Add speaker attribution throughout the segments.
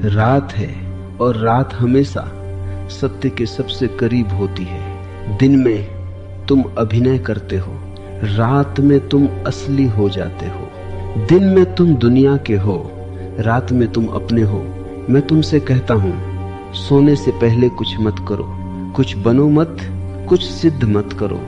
Speaker 1: रात है और रात हमेशा सत्य के सबसे करीब होती है। दिन में तुम अभिनय करते हो, रात में तुम असली हो जाते हो। दिन में तुम दुनिया के हो, रात में तुम अपने हो। मैं तुमसे कहता हूँ, सोने से पहले कुछ मत करो, कुछ बनो मत, कुछ सिद्ध मत करो,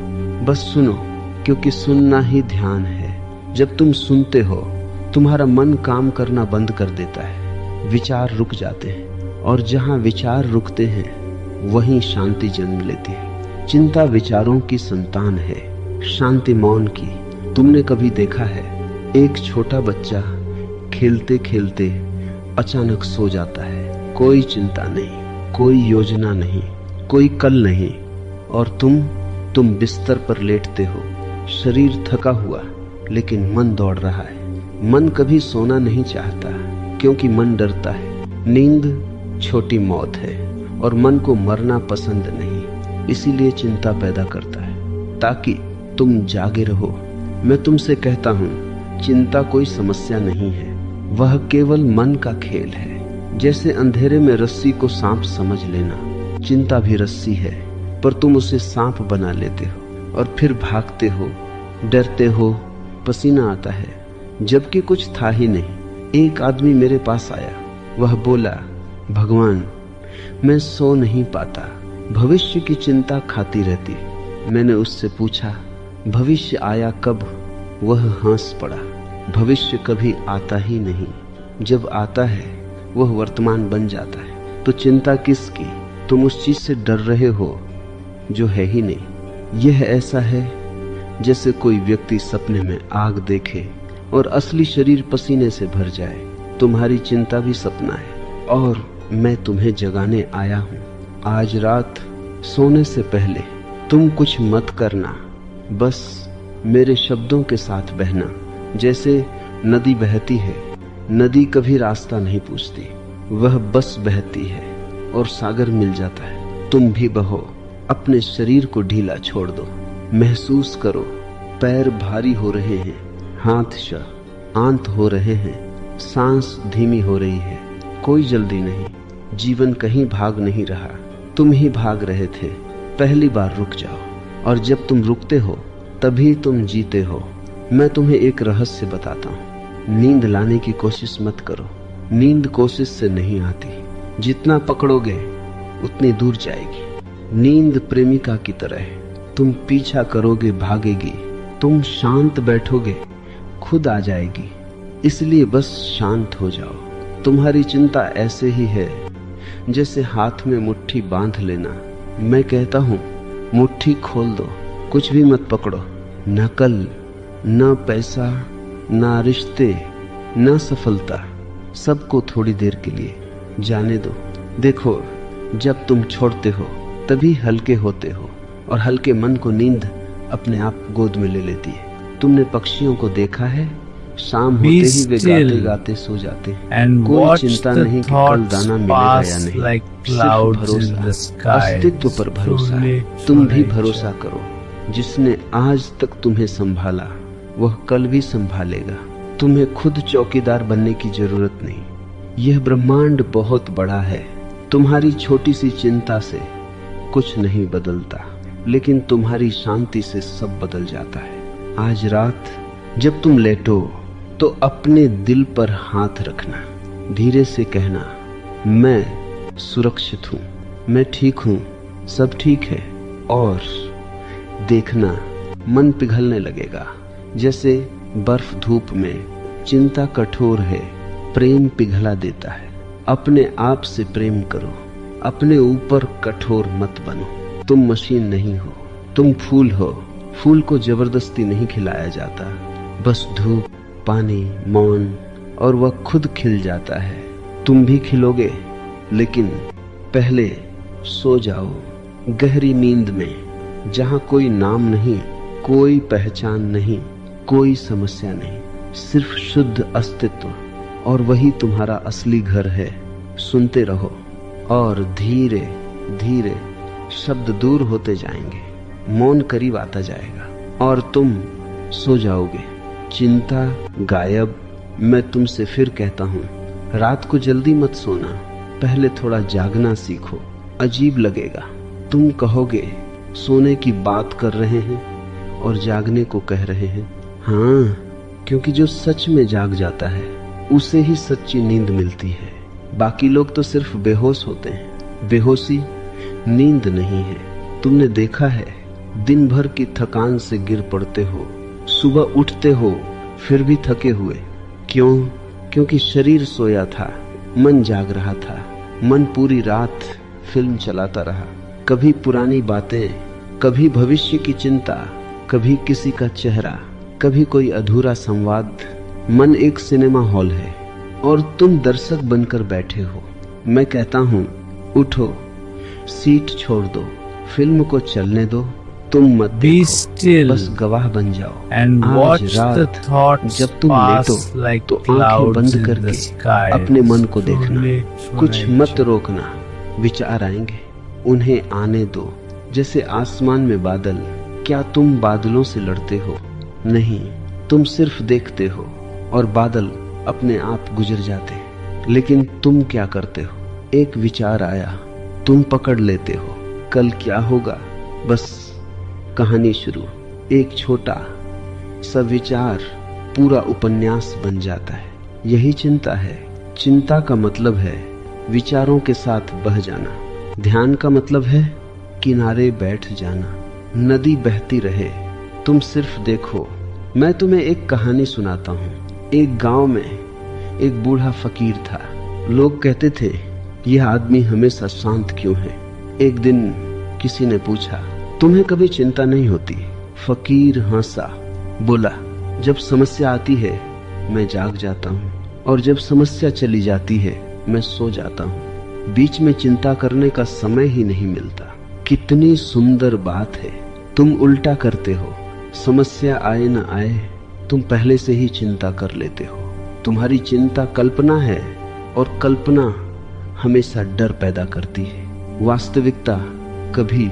Speaker 1: बस सुनो, क्योंकि सुनना ही ध्यान है। जब तुम सुनते हो, तुम्हारा मन काम करना बंद कर देता है, विचार रुक जाते हैं, और जहाँ विचार रुकते हैं वहीं शांति जन्म लेती है। चिंता विचारों की संतान है, शांति मौन की। तुमने कभी देखा है एक छोटा बच्चा खेलते खेलते अचानक सो जाता है? कोई चिंता नहीं, कोई योजना नहीं, कोई कल नहीं, और तुम बिस्तर पर लेटते हो, शरीर थका हुआ लेकिन मन दौड़ रहा है। मन कभी सोना नहीं चाहता क्योंकि मन डरता है। नींद छोटी मौत है और मन को मरना पसंद नहीं, इसीलिए चिंता पैदा करता है ताकि तुम जागे रहो। मैं तुमसे कहता हूँ, चिंता कोई समस्या नहीं है, वह केवल मन का खेल है। जैसे अंधेरे में रस्सी को सांप समझ लेना, चिंता भी रस्सी है, पर तुम उसे सांप बना लेते हो और फिर भागते हो, डरते हो, पसीना आता है, जबकि कुछ था ही नहीं। एक आदमी मेरे पास आया, वह बोला, भगवान, मैं सो नहीं पाता, भविष्य की चिंता खाती रहती। मैंने उससे पूछा, भविष्य आया कब? वह हंस पड़ा। भविष्य कभी आता ही नहीं, जब आता है वह वर्तमान बन जाता है। तो चिंता किसकी? तुम उस चीज से डर रहे हो जो है ही नहीं। यह ऐसा है जैसे कोई व्यक्ति सपने में आग देखे और असली शरीर पसीने से भर जाए। तुम्हारी चिंता भी सपना है और मैं तुम्हें जगाने आया हूँ। आज रात सोने से पहले तुम कुछ मत करना, बस मेरे शब्दों के साथ बहना। जैसे नदी बहती है, नदी कभी रास्ता नहीं पूछती, वह बस बहती है और सागर मिल जाता है। तुम भी बहो, अपने शरीर को ढीला छोड़ दो, महसूस करो, पैर भारी हो रहे हैं, हाथ शांत हो रहे हैं, सांस धीमी हो रही है। कोई जल्दी नहीं, जीवन कहीं भाग नहीं रहा, तुम ही भाग रहे थे। पहली बार रुक जाओ, और जब तुम रुकते हो तभी तुम जीते हो। मैं तुम्हें एक रहस्य बताता हूँ, नींद लाने की कोशिश मत करो, नींद कोशिश से नहीं आती, जितना पकड़ोगे उतनी दूर जाएगी। नींद प्रेमिका की तरह है, तुम पीछा करोगे भागेगी, तुम शांत बैठोगे खुद आ जाएगी। इसलिए बस शांत हो जाओ। तुम्हारी चिंता ऐसे ही है जैसे हाथ में मुट्ठी बांध लेना। मैं कहता हूँ, मुट्ठी खोल दो, कुछ भी मत पकड़ो, न कल, न पैसा, न रिश्ते, न सफलता, सबको थोड़ी देर के लिए जाने दो। देखो, जब तुम छोड़ते हो तभी हल्के होते हो, और हल्के मन को नींद अपने आप गोद में ले लेती है। तुमने पक्षियों को देखा है, शाम होते ही वे गाते गाते सो जाते हैं। कोई चिंता नहीं कि कल दाना मिलेगा या नहीं, सिर्फ भरोसा, अस्तित्व पर भरोसा। तुम भी भरोसा करो, जिसने आज तक तुम्हें संभाला वह कल भी संभालेगा। तुम्हें खुद चौकीदार बनने की जरूरत नहीं। यह ब्रह्मांड बहुत बड़ा है। तुम्हारी छोटी सी चिंता से कुछ नहीं बदलता, लेकिन तुम्हारी शांति से सब बदल जाता है। आज रात जब तुम लेटो तो अपने दिल पर हाथ रखना, धीरे से कहना, मैं सुरक्षित हूँ, मैं ठीक हूँ, सब ठीक है। और देखना, मन पिघलने लगेगा जैसे बर्फ धूप में। चिंता कठोर है, प्रेम पिघला देता है। अपने आप से प्रेम करो, अपने ऊपर कठोर मत बनो। तुम मशीन नहीं हो, तुम फूल हो। फूल को जबरदस्ती नहीं खिलाया जाता, बस धूप, पानी, मौन, और वह खुद खिल जाता है। तुम भी खिलोगे, लेकिन पहले सो जाओ गहरी नींद में, जहां कोई नाम नहीं, कोई पहचान नहीं, कोई समस्या नहीं, सिर्फ शुद्ध अस्तित्व, और वही तुम्हारा असली घर है। सुनते रहो और धीरे धीरे शब्द दूर होते जाएंगे, मौन करीब आता जाएगा और तुम सो जाओगे। चिंता गायब। मैं तुमसे फिर कहता हूँ, रात को जल्दी मत सोना, पहले थोड़ा जागना सीखो। अजीब लगेगा, तुम कहोगे सोने की बात कर रहे हैं और जागने को कह रहे हैं। हाँ, क्योंकि जो सच में जाग जाता है उसे ही सच्ची नींद मिलती है। बाकी लोग तो सिर्फ बेहोश होते हैं। बेहोशी नींद नहीं है। तुमने देखा है, दिन भर की थकान से गिर पड़ते हो, सुबह उठते हो फिर भी थके हुए। क्यों? क्योंकि शरीर सोया था, मन जाग रहा था। मन पूरी रात फिल्म चलाता रहा, कभी पुरानी बातें, कभी भविष्य की चिंता, कभी किसी का चेहरा, कभी कोई अधूरा संवाद। मन एक सिनेमा हॉल है और तुम दर्शक बनकर बैठे हो। मैं कहता हूँ उठो, सीट छोड़ दो, फिल्म को चलने दो, तुम मत देखो, बस गवाह बन जाओ। आज रात जब तुम लेटो तो आंखें बंद करके अपने मन को देखना, कुछ मत रोकना। विचार आएंगे, उन्हें आने दो। जैसे आसमान में बादल, क्या तुम बादलों से लड़ते हो? नहीं, तुम सिर्फ देखते हो और बादल अपने आप गुजर जाते। लेकिन तुम क्या करते हो? एक विचार आया, तुम पकड़ लेते हो। कल क्या होगा? बस कहानी शुरू। एक छोटा सा विचार पूरा उपन्यास बन जाता है। यही चिंता है। चिंता का मतलब है विचारों के साथ बह जाना। ध्यान का मतलब है किनारे बैठ जाना। नदी बहती रहे, तुम सिर्फ देखो। मैं तुम्हें एक कहानी सुनाता हूँ। एक गांव में एक बूढ़ा फकीर था। लोग कहते थे, यह आदमी हमेशा शांत क्यों है? एक दिन किसी ने पूछा, तुम्हें कभी चिंता नहीं होती? फकीर हंसा, बोला, जब समस्या आती है मैं जाग जाता हूँ और जब समस्या चली जाती है मैं सो जाता हूँ। बीच में चिंता करने का समय ही नहीं मिलता। कितनी सुंदर बात है। तुम उल्टा करते हो। समस्या आए न आए, तुम पहले से ही चिंता कर लेते हो। तुम्हारी चिंता कल्पना है और कल्पना हमेशा डर पैदा करती है। वास्तविकता कभी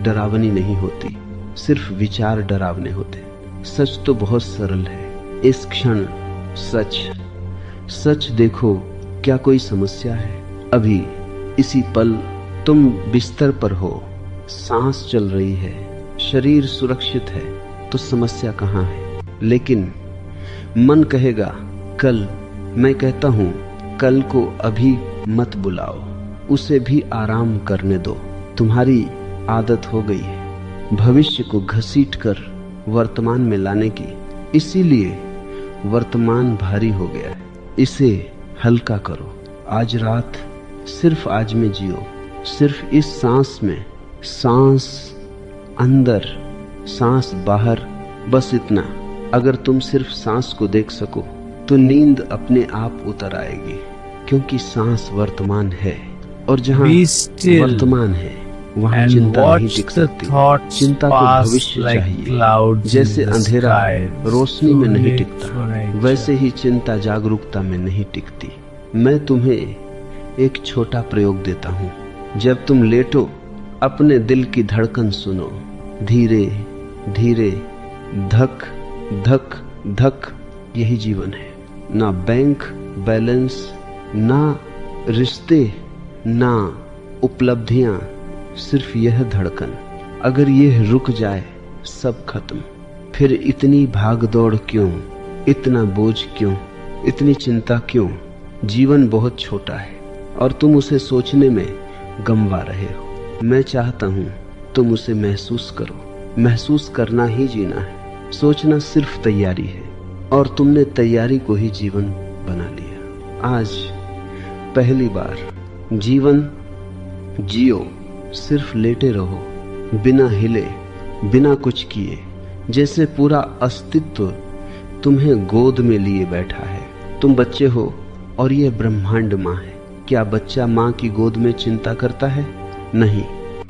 Speaker 1: डरावनी नहीं होती, सिर्फ विचार डरावने होते। सच तो बहुत सरल है। इस क्षण सच सच देखो, क्या कोई समस्या है? अभी इसी पल तुम बिस्तर पर हो, सांस चल रही है, शरीर सुरक्षित है, तो समस्या कहाँ है? लेकिन मन कहेगा कल। मैं कहता हूँ कल को अभी मत बुलाओ, उसे भी आराम करने दो। तुम्हारी आदत हो गई है भविष्य को घसीटकर वर्तमान में लाने की, इसीलिए वर्तमान भारी हो गया है। इसे हल्का करो। आज रात सिर्फ आज में जियो, सिर्फ इस सांस में, सांस अंदर सांस बाहर, बस इतना। अगर तुम सिर्फ सांस को देख सको तो नींद अपने आप उतर आएगी, क्योंकि सांस वर्तमान है और जहाँ वर्तमान है वहाँ चिंता नहीं टिक सकती। चिंता को भविष्य चाहिए। जैसे अंधेरा रोशनी में नहीं टिकता, वैसे ही चिंता जागरूकता में नहीं टिकती। मैं तुम्हें एक छोटा प्रयोग देता हूँ। जब तुम लेटो, अपने दिल की धड़कन सुनो। धीरे धीरे, धक धक धक। यही जीवन है। ना बैंक बैलेंस, ना रिश्ते, ना उपलब्धियां, सिर्फ यह धड़कन। अगर यह रुक जाए सब खत्म। फिर इतनी भाग दौड़ क्यों? इतना बोझ क्यों? इतनी चिंता क्यों? जीवन बहुत छोटा है और तुम उसे सोचने में गंवा रहे हो। मैं चाहता हूँ तुम उसे महसूस करो। महसूस करना ही जीना है। सोचना सिर्फ तैयारी है और तुमने तैयारी को ही जीवन बना लिया। आज पहली बार जीवन जियो। सिर्फ लेटे रहो, बिना हिले, बिना कुछ किए, जैसे पूरा अस्तित्व तुम्हें गोद में लिए बैठा है। तुम बच्चे हो और ये ब्रह्मांड माँ है। क्या बच्चा माँ की गोद में चिंता करता है? नहीं,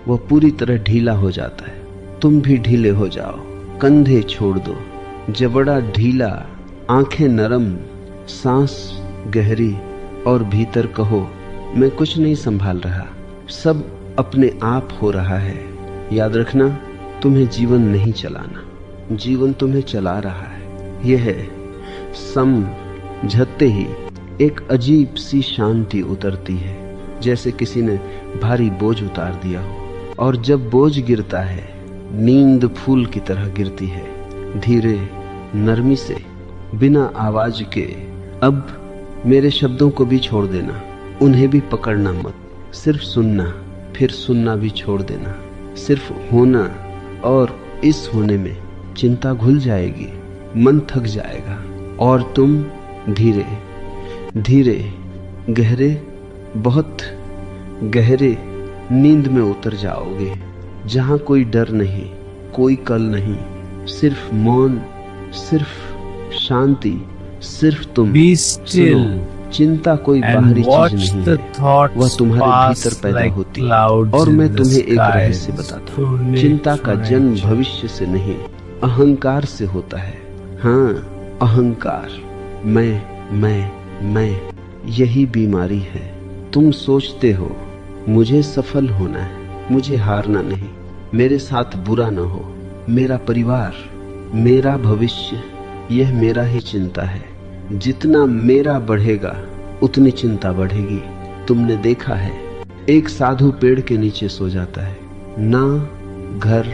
Speaker 1: वह पूरी तरह ढीला हो जाता है। तुम भी ढीले हो जाओ, कंधे छोड़ दो, जबड़ा ढीला, आंखें नरम, सांस गहरी और भीतर कहो मैं कुछ नहीं संभाल रहा, सब अपने आप हो रहा है। याद रखना, तुम्हें जीवन नहीं चलाना, जीवन तुम्हें चला रहा है। यह है समझते ही एक अजीब सी शांति उतरती है, जैसे किसी ने भारी बोझ उतार दिया हो। और जब बोझ गिरता है, नींद फूल की तरह गिरती है, धीरे, नरमी से, बिना आवाज के। अब मेरे शब्दों को भी छोड़ देना, उन्हें भी पकड़ना मत, सिर्फ सुनना, फिर सुनना भी छोड़ देना। सिर्फ होना, और इस होने में चिंता घुल जाएगी, मन थक जाएगा, और तुम धीरे धीरे गहरे, बहुत गहरे नींद में उतर जाओगे, जहां कोई डर नहीं, कोई कल नहीं, सिर्फ मौन, सिर्फ शांति, सिर्फ तुम। चिंता कोई बाहरी चीज नहीं है, वह तुम्हारे भीतर पैदा होती है। और मैं तुम्हें एक रहस्य बताता हूँ, चिंता का जन्म भविष्य से नहीं, अहंकार से होता है। हाँ, अहंकार, मैं, यही बीमारी है। तुम सोचते हो मुझे सफल होना है, मुझे हारना नहीं, मेरे साथ बुरा न हो, मेरा परिवार, मेरा भविष्य, यह मेरा ही चिंता है। जितना मेरा बढ़ेगा उतनी चिंता बढ़ेगी। तुमने देखा है, एक साधु पेड़ के नीचे सो जाता है, ना घर,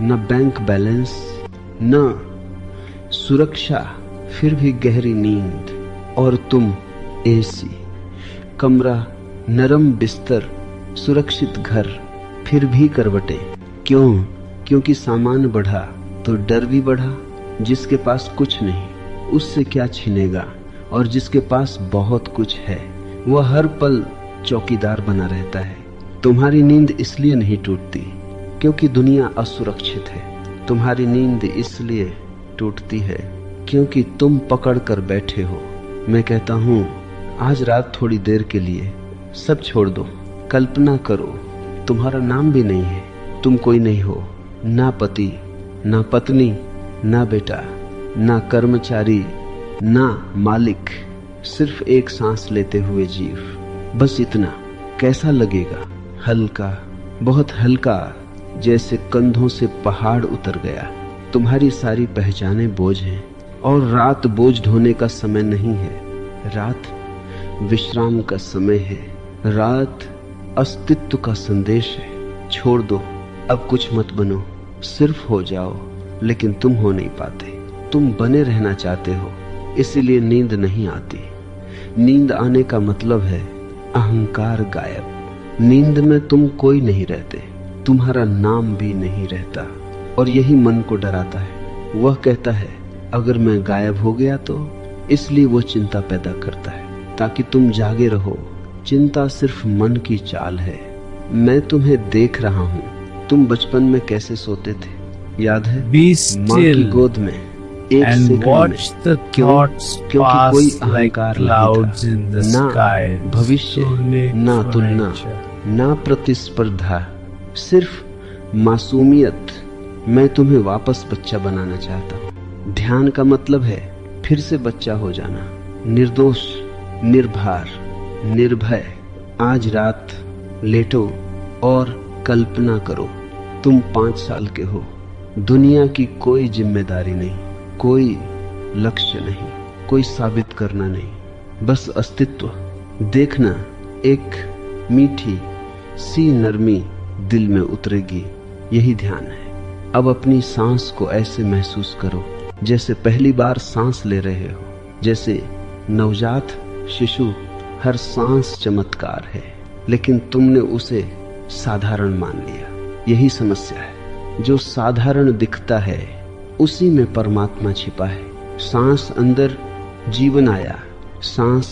Speaker 1: न बैंक बैलेंस, न सुरक्षा, फिर भी गहरी नींद। और तुम एसी, कमरा, नरम बिस्तर, सुरक्षित घर, फिर भी करवटें। क्यों? क्योंकि सामान बढ़ा तो डर भी बढ़ा। जिसके पास कुछ नहीं उससे क्या छीनेगा, और जिसके पास बहुत कुछ है वह हर पल चौकीदार बना रहता है। तुम्हारी नींद इसलिए नहीं टूटती क्योंकि दुनिया असुरक्षित है, तुम्हारी नींद इसलिए टूटती है क्योंकि तुम पकड़ कर बैठे हो। मैं कहता हूँ, आज रात थोड़ी देर के लिए सब छोड़ दो। कल्पना करो तुम्हारा नाम भी नहीं है, तुम कोई नहीं हो, ना पति, ना पत्नी, ना बेटा, ना कर्मचारी, ना मालिक, सिर्फ एक सांस लेते हुए जीव, बस इतना। कैसा लगेगा? हल्का, बहुत हल्का, जैसे कंधों से पहाड़ उतर गया। तुम्हारी सारी पहचानें बोझ हैं, और रात बोझ ढोने का समय नहीं है। रात विश्राम का समय है, रात अस्तित्व का संदेश है। छोड़ दो, अब कुछ मत बनो, सिर्फ हो जाओ। लेकिन तुम हो नहीं पाते, तुम बने रहना चाहते हो, इसीलिए नींद नहीं आती। नींद आने का मतलब है अहंकार गायब। नींद में तुम कोई नहीं रहते, तुम्हारा नाम भी नहीं रहता। और यही मन को डराता है। वह कहता है अगर मैं गायब हो गया तो, इसलिए वो चिंता पैदा करता है ताकि तुम जागे रहो। चिंता सिर्फ मन की चाल है। मैं तुम्हें देख रहा हूँ, तुम बचपन में कैसे सोते थे, याद है? माँ की गोद में एक सेकंड में। क्योंकि कोई अहंकार नहीं था, ना भविष्य, ना तुलना, ना प्रतिस्पर्धा, सिर्फ मासूमियत। मैं तुम्हें वापस बच्चा बनाना चाहता हूँ। ध्यान का मतलब है फिर से बच्चा हो जाना, निर्दोष, निर्भर, निर्भय। आज रात लेटो और कल्पना करो तुम 5 साल के हो। दुनिया की कोई जिम्मेदारी नहीं, कोई लक्ष्य नहीं, कोई साबित करना नहीं, बस अस्तित्व। देखना, एक मीठी सी नरमी दिल में उतरेगी। यही ध्यान है। अब अपनी सांस को ऐसे महसूस करो जैसे पहली बार सांस ले रहे हो, जैसे नवजात शिशु। हर सांस चमत्कार है, लेकिन तुमने उसे साधारण मान लिया। यही समस्या है। जो साधारण दिखता है उसी में परमात्मा छिपा है। सांस अंदर जीवन आया, सांस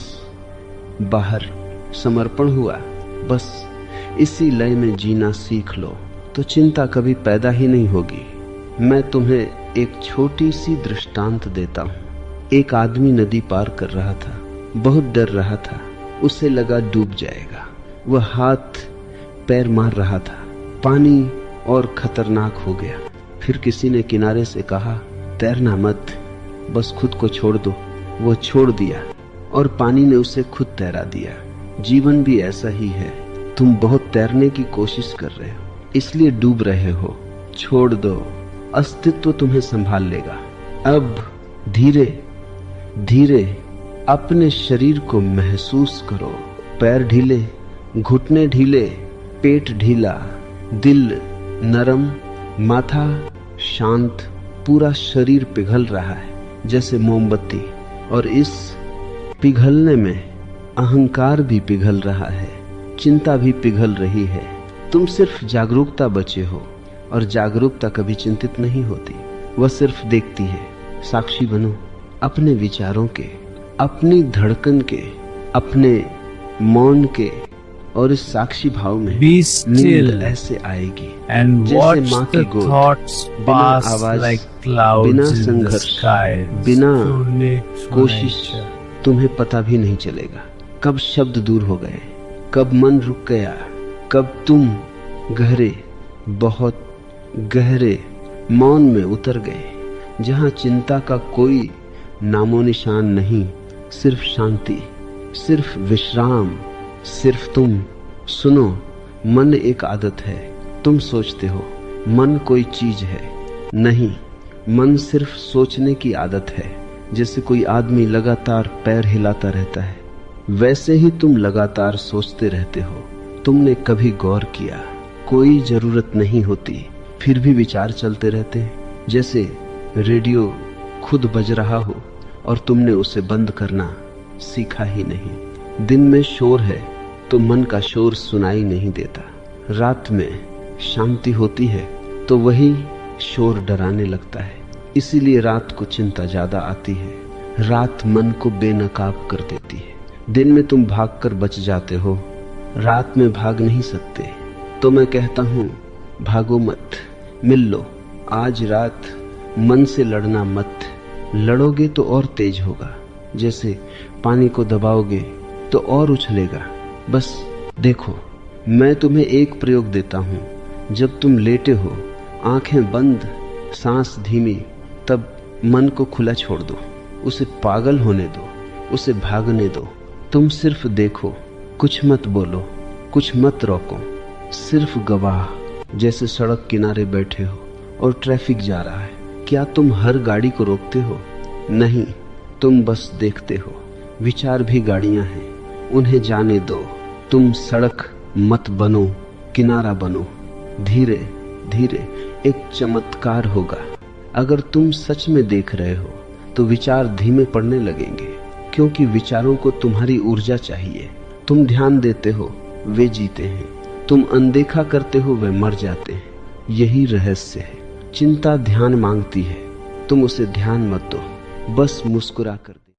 Speaker 1: बाहर समर्पण हुआ। बस इसी लय में जीना सीख लो तो चिंता कभी पैदा ही नहीं होगी। मैं तुम्हें एक छोटी सी दृष्टांत देता हूँ। एक आदमी नदी पार कर रहा था, बहुत डर रहा था, उसे लगा डूब जाएगा। वह हाथ पैर मार रहा था, पानी और खतरनाक हो गया। फिर किसी ने किनारे से कहा, तैरना मत, बस खुद को छोड़ दो। वो छोड़ दिया और पानी ने उसे खुद तैरा दिया। जीवन भी ऐसा ही है। तुम बहुत तैरने की कोशिश कर रहे हो, इसलिए डूब रहे हो। छोड़ दो, अस्तित्व तुम्हें संभाल लेगा। अब धीरे धीरे अपने शरीर को महसूस करो। पैर ढीले, घुटने ढीले, पेट ढीला, दिल नरम, माथा शांत, पूरा शरीर पिघल रहा है जैसे मोमबत्ती। और इस पिघलने में अहंकार भी पिघल रहा है, चिंता भी पिघल रही है। तुम सिर्फ जागरूकता बचे हो, और जागरूकता कभी चिंतित नहीं होती, वह सिर्फ देखती है। साक्षी बनो अपने विचारों के, अपनी धड़कन के, अपने मौन के, और इस साक्षी भाव में नींद ऐसे आएगी जैसे माँ की गोद, बिना आवाज, बिना संघर्ष, बिना कोशिश। तुम्हें पता भी नहीं चलेगा कब शब्द दूर हो गए, कब मन रुक गया, कब तुम गहरे, बहुत गहरे मौन में उतर गए, जहाँ चिंता का कोई नामो निशान नहीं, सिर्फ शांति, सिर्फ विश्राम, सिर्फ तुम। सुनो, मन एक आदत है। तुम सोचते हो मन कोई चीज है, नहीं, मन सिर्फ सोचने की आदत है। जैसे कोई आदमी लगातार पैर हिलाता रहता है, वैसे ही तुम लगातार सोचते रहते हो। तुमने कभी गौर किया कोई जरूरत नहीं होती, फिर भी विचार चलते रहते हैं। जैसे रेडियो खुद बज रहा हो और तुमने उसे बंद करना सीखा ही नहीं। दिन में शोर है तो मन का शोर सुनाई नहीं देता। रात में शांति होती है तो वही शोर डराने लगता है। इसीलिए रात को चिंता ज्यादा आती है। रात मन को बेनकाब कर देती है। दिन में तुम भागकर बच जाते हो, रात में भाग नहीं सकते। तो मैं कहता हूँ, भागो मत, मिल लो। आज रात मन से लड़ना मत। लड़ोगे तो और तेज होगा, जैसे पानी को दबाओगे तो और उछलेगा। बस देखो, मैं तुम्हें एक प्रयोग देता हूँ। जब तुम लेटे हो, आंखें बंद, सांस धीमी, तब मन को खुला छोड़ दो, उसे पागल होने दो, उसे भागने दो। तुम सिर्फ देखो, कुछ मत बोलो, कुछ मत रोको, सिर्फ गवाह। जैसे सड़क किनारे बैठे हो और ट्रैफिक जा रहा है, क्या तुम हर गाड़ी को रोकते हो? नहीं, तुम बस देखते हो। विचार भी गाड़ियां हैं, उन्हें जाने दो। तुम सड़क मत बनो, किनारा बनो। धीरे धीरे एक चमत्कार होगा। अगर तुम सच में देख रहे हो तो विचार धीमे पड़ने लगेंगे, क्योंकि विचारों को तुम्हारी ऊर्जा चाहिए। तुम ध्यान देते हो, वे जीते हैं। तुम अनदेखा करते हो, वे मर जाते हैं। यही रहस्य है। चिंता ध्यान मांगती है, तुम उसे ध्यान मत दो, बस मुस्कुरा कर